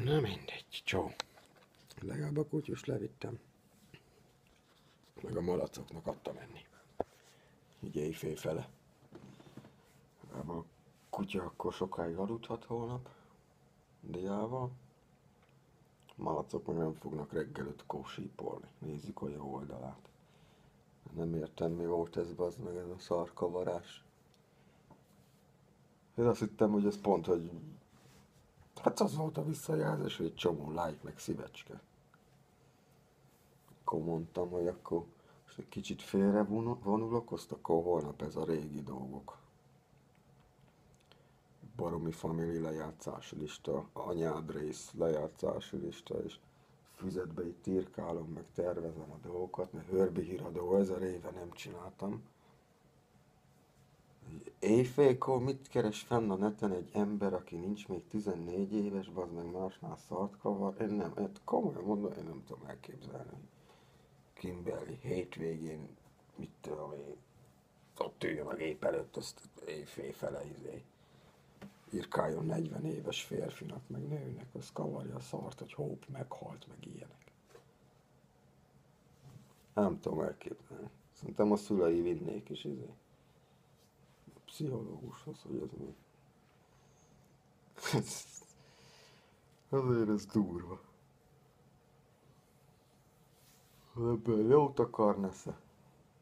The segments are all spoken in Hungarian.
Na mindegy, csó. Legalább a kutyust levittem. Meg a malacoknak adtam enni. Így éjfél fele. Legalább a kutya akkor sokáig aludhat holnap. Diával. A malacok meg nem fognak reggel 5-kor sípolni. Nézzük a jó oldalát. Nem értem, mi volt ez, bazd meg, ez a szarkavarás. Én azt hittem, hogy ez pont, hogy... Hát az volt a visszajelzés, hogy egy csomó like meg szívecske. Akkor mondtam, hogy akkor most egy kicsit félre vonulok, azt akkor holnap ez a régi dolgok. Baromi family lejátszási lista, anyád rész lejátszási lista, és füzetbe itt írkálom, meg tervezem a dolgokat, mert Hörbi híradó 1000 éve nem csináltam. Éjfélkor mit keres fenn a neten egy ember, aki nincs még 14 éves, az meg másnál szart kavar? Én nem, komolyan mondom, én nem tudom elképzelni. Kimberly hétvégén, mit tudom én, ott üljön a gép előtt, azt éjfél fele írkáljon 40 éves férfinak, meg nőnek, az kavarja a szart, hogy Hope meghalt, meg ilyenek. Nem tudom elképzelni. Szerintem a szülei vinnék is pszichológushoz, hogy ez mi. Azért ez durva. Ebből jót akar nesze.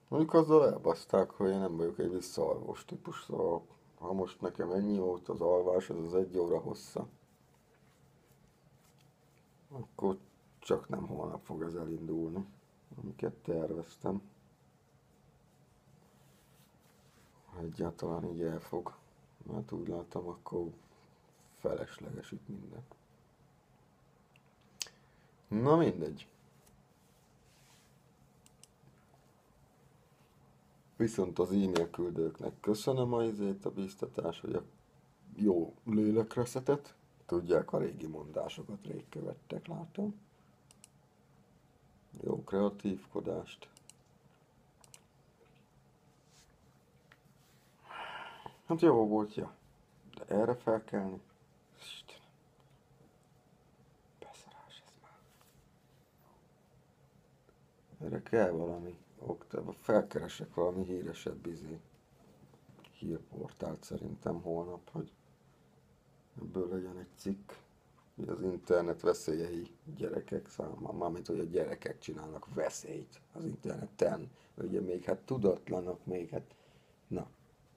Mondjuk azzal elbaszták, hogy én nem vagyok egy visszaalvós típus, szóval ha most nekem ennyi volt az alvás, az 1 óra hossza, akkor csak nem holnap fog ez elindulni, amiket terveztem. Egyáltalán így elfog, mert úgy látom, akkor felesleges itt minden. Na mindegy. Viszont az e-mail küldőknek köszönöm a bíztatás, hogy a jó lélekreszetet, tudják, a régi mondásokat rég követtek, látom. Jó kreatívkodást. Hát jó volt, ja. De erre felkelni? Istenem. Beszarás ez már. Erre kell valami. Felkeresek valami híresebb hírportált szerintem holnap, hogy ebből legyen egy cikk. Az internet veszélyei gyerekek számára, mármint hogy a gyerekek csinálnak veszélyt az interneten, ugye még hát tudatlanak, még hát, na,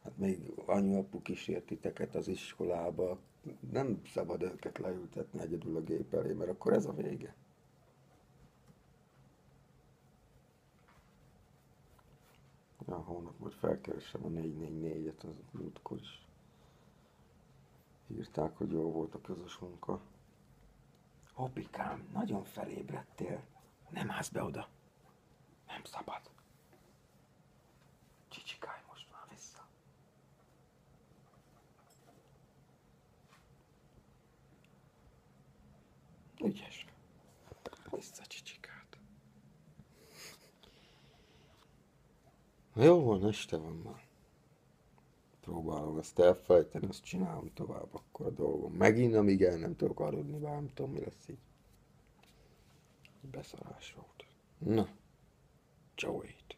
hát még anyu-apu kísért titeket az iskolába, nem szabad őket leültetni egyedül a gép elé, mert akkor ez a vége. Ja, holnap majd felkeresem a 444-et, az múltkor is írták, hogy jó volt a közös munka. Hoppikám, nagyon felébredtél. Nem állsz be oda. Nem szabad. Csicsikálj most már vissza. Ügyes. Vissza csicsikált. Jó van, este van már. Próbálom ezt elfelejteni, azt csinálom tovább, akkor a dolgom. Megint, amíg el nem tudok aludni, bár nem tudom, mi lesz így. Beszarás volt. Na, Joey-t.